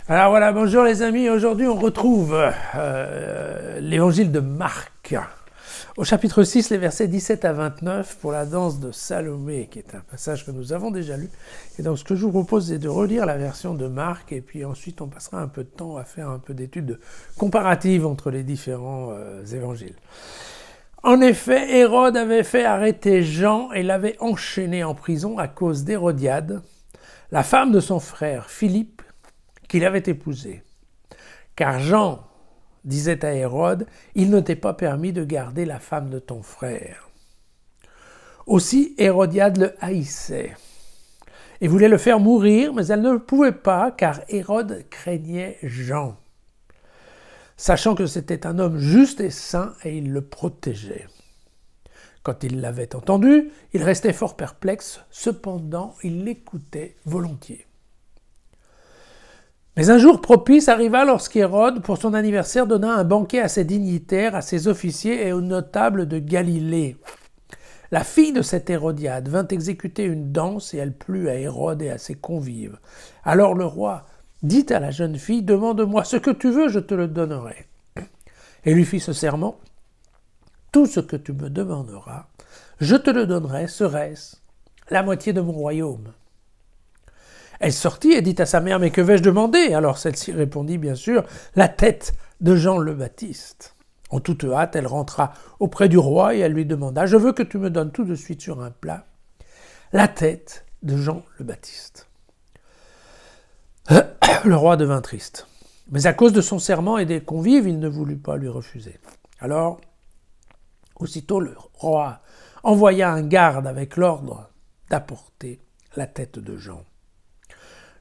Alors voilà, bonjour les amis, aujourd'hui on retrouve l'évangile de Marc, au chapitre 6, les versets 17 à 29, pour la danse de Salomé, qui est un passage que nous avons déjà lu. Et donc ce que je vous propose, c'est de relire la version de Marc, et puis ensuite on passera un peu de temps à faire un peu d'études comparatives entre les différents évangiles. En effet, Hérode avait fait arrêter Jean et l'avait enchaîné en prison à cause d'Hérodiade, la femme de son frère Philippe, qu'il avait épousé. Car Jean disait à Hérode, « Il ne t'est pas permis de garder la femme de ton frère. » Aussi Hérodiade le haïssait et voulait le faire mourir, mais elle ne le pouvait pas, car Hérode craignait Jean, sachant que c'était un homme juste et saint, et il le protégeait. Quand il l'avait entendu, il restait fort perplexe, cependant il l'écoutait volontiers. Mais un jour propice arriva lorsqu'Hérode, pour son anniversaire, donna un banquet à ses dignitaires, à ses officiers et aux notables de Galilée. La fille de cette Hérodiade vint exécuter une danse et elle plut à Hérode et à ses convives. Alors le roi dit à la jeune fille, « Demande-moi ce que tu veux, je te le donnerai. » Et lui fit ce serment, « Tout ce que tu me demanderas, je te le donnerai, serait-ce la moitié de mon royaume. » Elle sortit et dit à sa mère, « Mais que vais-je demander ?» Alors celle-ci répondit, bien sûr, « La tête de Jean le Baptiste. » En toute hâte, elle rentra auprès du roi et elle lui demanda, « Je veux que tu me donnes tout de suite sur un plat la tête de Jean le Baptiste. » Le roi devint triste. Mais à cause de son serment et des convives, il ne voulut pas lui refuser. Alors, aussitôt le roi envoya un garde avec l'ordre d'apporter la tête de Jean.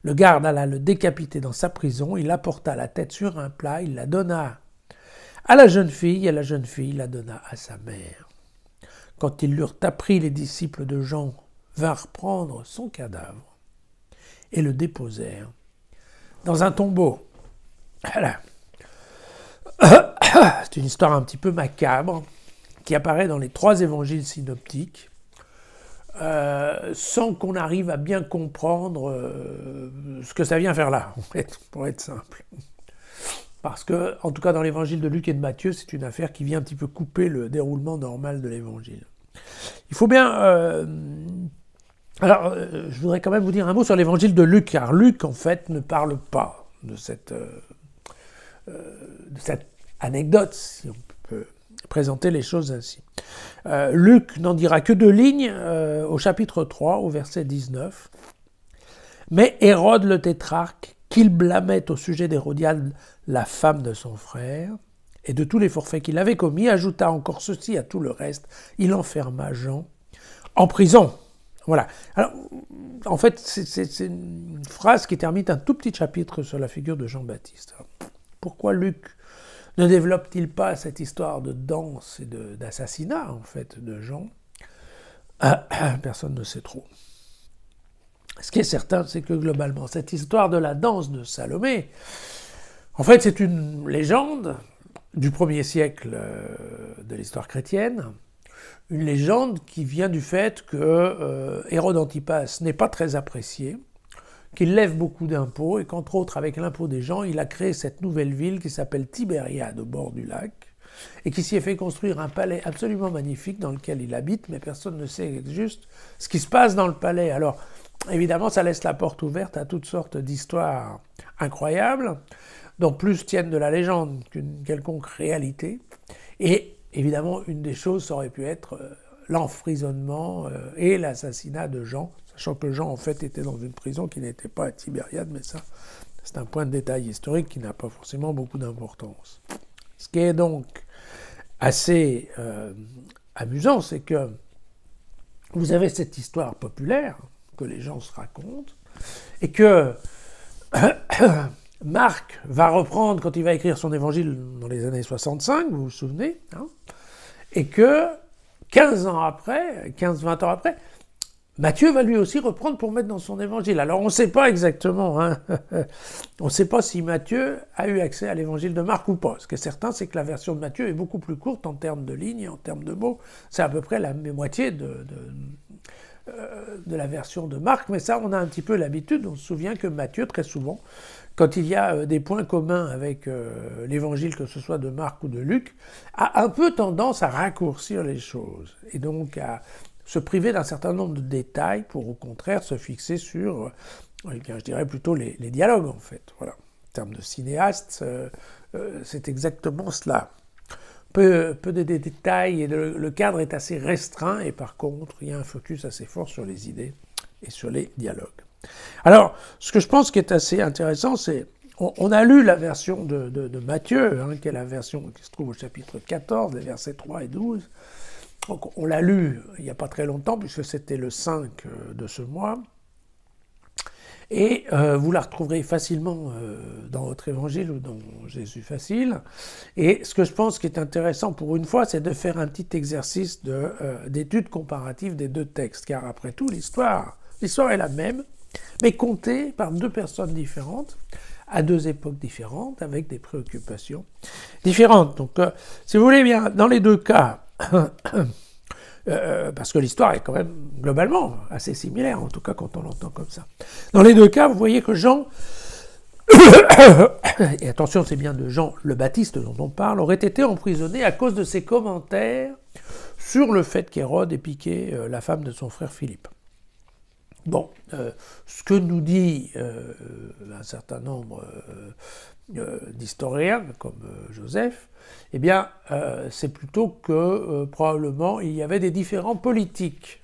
Le garde alla le décapiter dans sa prison, il apporta la tête sur un plat, il la donna à la jeune fille, et la jeune fille la donna à sa mère. Quand ils l'eurent appris, les disciples de Jean vinrent prendre son cadavre et le déposèrent dans un tombeau. Voilà. C'est une histoire un petit peu macabre qui apparaît dans les 3 évangiles synoptiques. Sans qu'on arrive à bien comprendre ce que ça vient faire là, en fait, pour être simple. Parce que, en tout cas dans l'évangile de Luc et de Matthieu, c'est une affaire qui vient un petit peu couper le déroulement normal de l'évangile. Il faut bien... je voudrais quand même vous dire un mot sur l'évangile de Luc, car Luc, en fait, ne parle pas de cette anecdote, si on peut présenter les choses ainsi. Luc n'en dira que 2 lignes au chapitre 3, au verset 19. Mais Hérode le tétrarque, qu'il blâmait au sujet d'Hérodiade, la femme de son frère, et de tous les forfaits qu'il avait commis, ajouta encore ceci à tout le reste. Il enferma Jean en prison. Voilà. Alors, en fait, c'est une phrase qui termine un tout petit chapitre sur la figure de Jean-Baptiste. Pourquoi Luc ne développe-t-il pas cette histoire de danse et d'assassinat, en fait, de Jean? Personne ne sait trop. Ce qui est certain, c'est que globalement, cette histoire de la danse de Salomé, en fait, c'est une légende du 1er siècle de l'histoire chrétienne, une légende qui vient du fait que Hérode Antipas n'est pas très apprécié, qu'il lève beaucoup d'impôts et qu'entre autres, avec l'impôt des gens, il a créé cette nouvelle ville qui s'appelle Tibériade, au bord du lac, et qui s'y est fait construire un palais absolument magnifique dans lequel il habite, mais personne ne sait juste ce qui se passe dans le palais. Alors, évidemment, ça laisse la porte ouverte à toutes sortes d'histoires incroyables, dont plus tiennent de la légende qu'une quelconque réalité. Et évidemment, une des choses, ça aurait pu être l'emprisonnement et l'assassinat de Jean, sachant que Jean, en fait, était dans une prison qui n'était pas à Tibériade, mais ça, c'est un point de détail historique qui n'a pas forcément beaucoup d'importance. Ce qui est donc assez amusant, c'est que vous avez cette histoire populaire que les gens se racontent, et que Marc va reprendre quand il va écrire son évangile dans les années 65, vous vous souvenez, hein, et que 15 ans après, 15-20 ans après, Matthieu va lui aussi reprendre pour mettre dans son évangile. Alors on ne sait pas exactement, hein, on ne sait pas si Matthieu a eu accès à l'évangile de Marc ou pas. Ce qui est certain, c'est que la version de Matthieu est beaucoup plus courte en termes de lignes, en termes de mots. C'est à peu près la moitié de la version de Marc, mais ça, on a un petit peu l'habitude. On se souvient que Matthieu, très souvent, quand il y a des points communs avec l'évangile, que ce soit de Marc ou de Luc, a un peu tendance à raccourcir les choses, et donc à se priver d'un certain nombre de détails pour au contraire se fixer sur, eh bien, je dirais plutôt les dialogues en fait. Voilà. En termes de cinéaste, c'est exactement cela. Peu de détails et le cadre est assez restreint et par contre il y a un focus assez fort sur les idées et sur les dialogues. Alors, ce que je pense qui est assez intéressant, c'est on a lu la version de Matthieu, hein, qui est la version qui se trouve au chapitre 14, les versets 3 et 12. Donc, on l'a lu il n'y a pas très longtemps, puisque c'était le 5 de ce mois. Et vous la retrouverez facilement dans votre évangile ou dans Jésus facile. Et ce que je pense qui est intéressant pour une fois, c'est de faire un petit exercice d'étude comparative des deux textes. Car après tout, l'histoire est la même, mais contée par deux personnes différentes, à deux époques différentes, avec des préoccupations différentes. Donc, si vous voulez bien, dans les deux cas, parce que l'histoire est quand même globalement assez similaire, en tout cas quand on l'entend comme ça. Dans les deux cas, vous voyez que Jean, et attention, c'est bien de Jean le Baptiste dont on parle, aurait été emprisonné à cause de ses commentaires sur le fait qu'Hérode ait piqué la femme de son frère Philippe. Bon, ce que nous dit un certain nombre d'historiens, comme Joseph, eh bien, c'est plutôt que probablement il y avait des différends politiques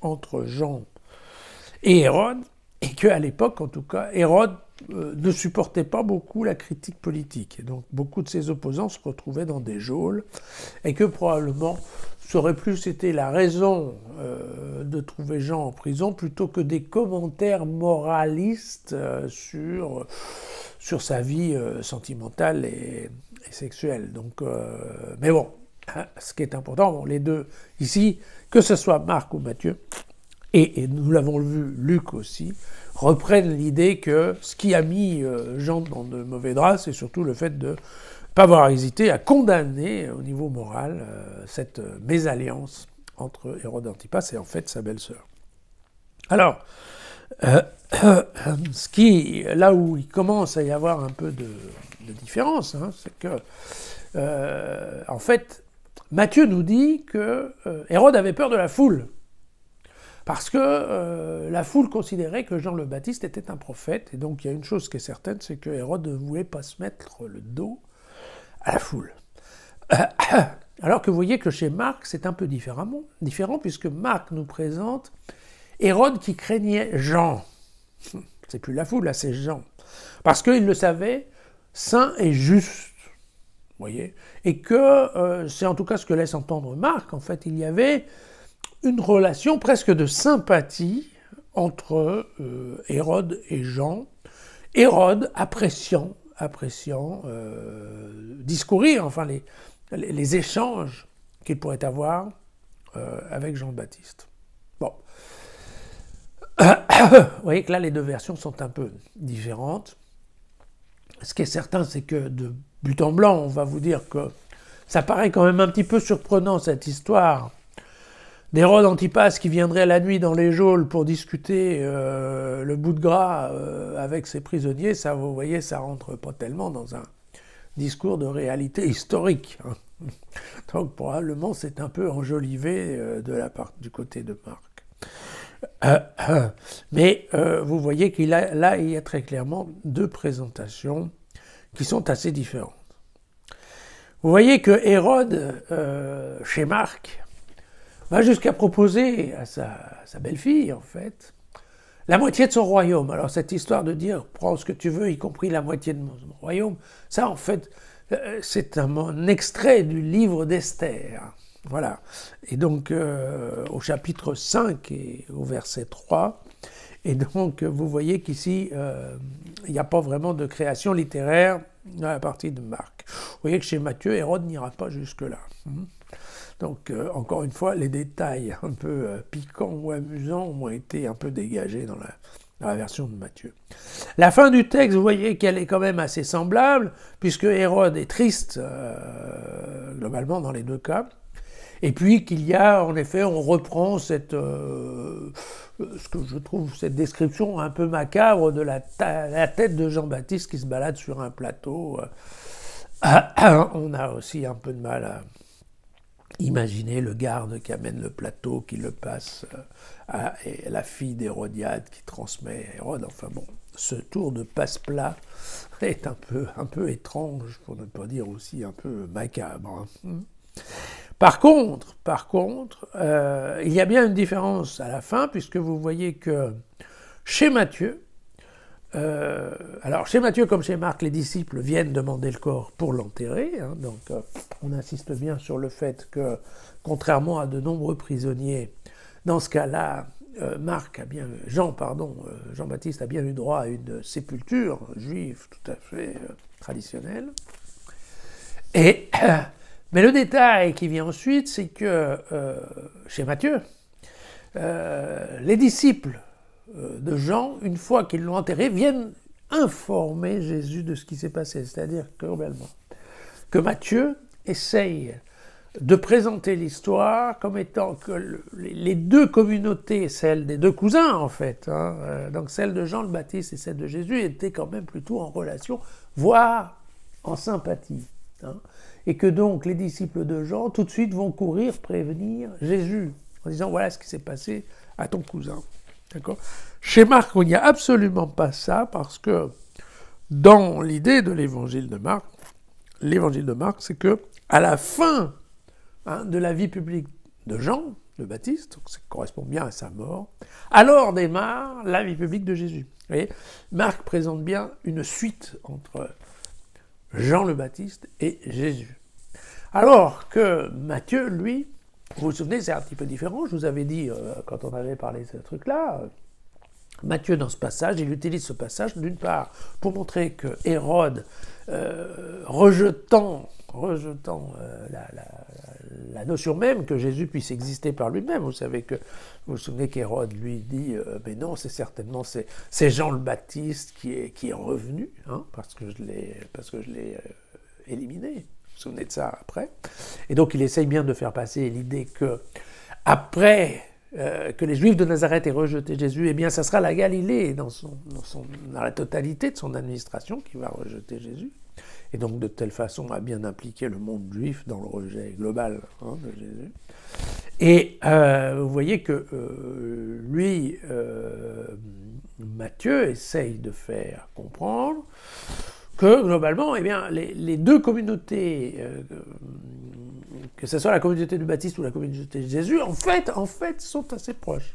entre Jean et Hérode, et qu'à l'époque, en tout cas, Hérode ne supportait pas beaucoup la critique politique. Et donc, beaucoup de ses opposants se retrouvaient dans des geôles, et que probablement, ça aurait plus été la raison de trouver Jean en prison, plutôt que des commentaires moralistes sur sa vie sentimentale et sexuelle. Donc, mais bon, ce qui est important, bon, les deux ici, que ce soit Marc ou Matthieu, et nous l'avons vu, Luc aussi, reprennent l'idée que ce qui a mis Jean dans de mauvais draps, c'est surtout le fait de ne pas avoir hésité à condamner au niveau moral cette mésalliance entre Hérode Antipas et en fait sa belle-sœur. Alors, là où il commence à y avoir un peu de différence, hein, c'est que, en fait, Matthieu nous dit que Hérode avait peur de la foule, parce que la foule considérait que Jean le Baptiste était un prophète, et donc il y a une chose qui est certaine, c'est que Hérode ne voulait pas se mettre le dos à la foule. Alors que vous voyez que chez Marc, c'est un peu différent, puisque Marc nous présente Hérode qui craignait Jean. C'est plus la foule, là, c'est Jean. Parce qu'il le savait saint et juste. Vous voyez ? Et que, c'est en tout cas ce que laisse entendre Marc, en fait, il y avait une relation presque de sympathie entre Hérode et Jean. Hérode appréciant discourir, enfin les échanges qu'il pourrait avoir avec Jean le Baptiste. Bon. Vous voyez que là, les deux versions sont un peu différentes. Ce qui est certain, c'est que de but en blanc, on va vous dire que ça paraît quand même un petit peu surprenant, cette histoire d'Hérode Antipas qui viendrait la nuit dans les geôles pour discuter le bout de gras avec ses prisonniers. Ça, vous voyez, ça rentre pas tellement dans un discours de réalité historique. Donc probablement, c'est un peu enjolivé du côté de Marc. Mais vous voyez qu'il y a très clairement deux présentations qui sont assez différentes. Vous voyez que Hérode, chez Marc, va jusqu'à proposer à sa belle-fille, en fait, la moitié de son royaume. Alors cette histoire de dire « prends ce que tu veux, y compris la moitié de mon royaume », ça en fait, c'est un extrait du livre d'Esther. Voilà. Et donc, au chapitre 5 et au verset 3, et donc vous voyez qu'ici, il n'y a pas vraiment de création littéraire à la partie de Marc. Vous voyez que chez Matthieu, Hérode n'ira pas jusque-là. Donc, encore une fois, les détails un peu piquants ou amusants ont été un peu dégagés dans la version de Matthieu. La fin du texte, vous voyez qu'elle est quand même assez semblable, puisque Hérode est triste, globalement, dans les deux cas. Et puis qu'il y a, en effet, on reprend cette, ce que je trouve, cette description un peu macabre de la tête de Jean-Baptiste qui se balade sur un plateau. On a aussi un peu de mal à imaginer le garde qui amène le plateau, qui le passe à la fille d'Hérodiade qui transmet à Hérode. Enfin bon, ce tour de passe-plat est un peu étrange, pour ne pas dire aussi un peu macabre. Par contre, il y a bien une différence à la fin, puisque vous voyez que chez Matthieu, alors chez Matthieu comme chez Marc, les disciples viennent demander le corps pour l'enterrer, hein, donc on insiste bien sur le fait que, contrairement à de nombreux prisonniers, dans ce cas-là, Jean-Baptiste a bien eu droit à une sépulture juive tout à fait traditionnelle. Mais le détail qui vient ensuite, c'est que chez Matthieu, les disciples de Jean, une fois qu'ils l'ont enterré, viennent informer Jésus de ce qui s'est passé. C'est-à-dire que Matthieu essaye de présenter l'histoire comme étant que les deux communautés, celle des deux cousins en fait, donc celle de Jean le Baptiste et celle de Jésus, étaient quand même plutôt en relation, voire en sympathie. Et que donc les disciples de Jean tout de suite vont courir prévenir Jésus en disant voilà ce qui s'est passé à ton cousin. D'accord ? Chez Marc, il n'y a absolument pas ça parce que dans l'idée de l'évangile de Marc, c'est que à la fin de la vie publique de Jean le Baptiste, donc ça correspond bien à sa mort, alors démarre la vie publique de Jésus. Vous voyez, Marc présente bien une suite entre Jean le Baptiste et Jésus. Alors que Matthieu, lui, vous vous souvenez, c'est un petit peu différent. Je vous avais dit, quand on avait parlé de ce truc-là, Matthieu, dans ce passage, il utilise ce passage, d'une part, pour montrer que Hérode, rejetant la notion même que Jésus puisse exister par lui-même, vous savez que, vous vous souvenez qu'Hérode lui dit, mais non, c'est certainement, c'est Jean le Baptiste qui est revenu, parce que je l'ai éliminé. Vous vous souvenez de ça après. Et donc il essaye bien de faire passer l'idée que, après que les Juifs de Nazareth aient rejeté Jésus, eh bien ça sera la Galilée dans la totalité de son administration qui va rejeter Jésus. Et donc de telle façon à bien impliquer le monde juif dans le rejet global de Jésus. Et vous voyez que lui, Matthieu, essaye de faire comprendre que globalement, eh bien, les deux communautés, que ce soit la communauté du Baptiste ou la communauté de Jésus, en fait, sont assez proches.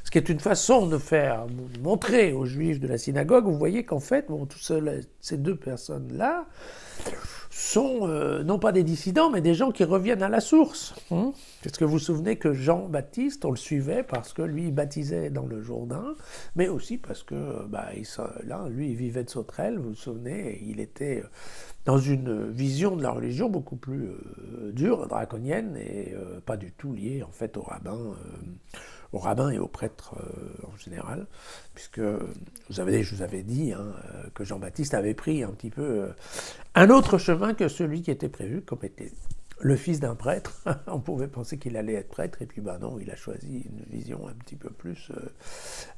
Ce qui est une façon de faire montrer aux Juifs de la synagogue, vous voyez qu'en fait, ces deux personnes-là sont non pas des dissidents, mais des gens qui reviennent à la source. Parce que vous vous souvenez que Jean-Baptiste, on le suivait parce que lui, il baptisait dans le Jourdain, mais aussi parce que lui, il vivait de sauterelles, vous vous souvenez, il était dans une vision de la religion beaucoup plus dure, draconienne, et pas du tout liée en fait aux rabbins et aux prêtres en général, puisque je vous avais dit que Jean-Baptiste avait pris un petit peu un autre chemin que celui qui était prévu, comme était le fils d'un prêtre. On pouvait penser qu'il allait être prêtre, et puis non, il a choisi une vision un petit peu plus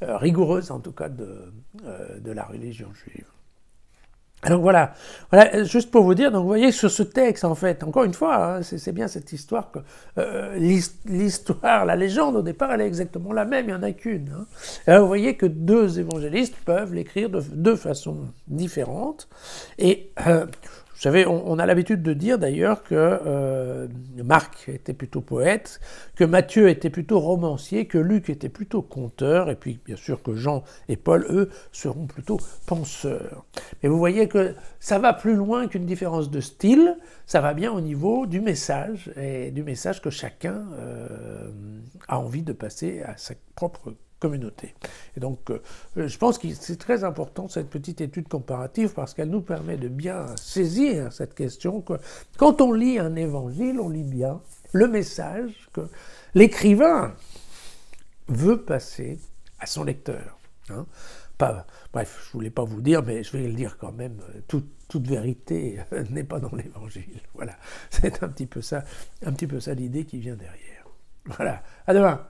rigoureuse, en tout cas, de la religion juive. Alors voilà, juste pour vous dire, donc vous voyez sur ce texte, en fait, encore une fois, c'est bien cette histoire que l'histoire, la légende au départ, elle est exactement la même, il n'y en a qu'une. Alors vous voyez que deux évangélistes peuvent l'écrire de deux façons différentes, et vous savez, on a l'habitude de dire d'ailleurs que Marc était plutôt poète, que Matthieu était plutôt romancier, que Luc était plutôt conteur, et puis bien sûr que Jean et Paul, eux, seront plutôt penseurs. Mais vous voyez que ça va plus loin qu'une différence de style, ça va bien au niveau du message, et du message que chacun a envie de passer à sa propre communauté. Et donc, je pense que c'est très important cette petite étude comparative parce qu'elle nous permet de bien saisir cette question que quand on lit un évangile, on lit bien le message que l'écrivain veut passer à son lecteur. Hein. Bref, je ne voulais pas vous dire, mais je vais le dire quand même, toute vérité n'est pas dans l'Évangile. Voilà, c'est un petit peu ça l'idée qui vient derrière. Voilà, à demain.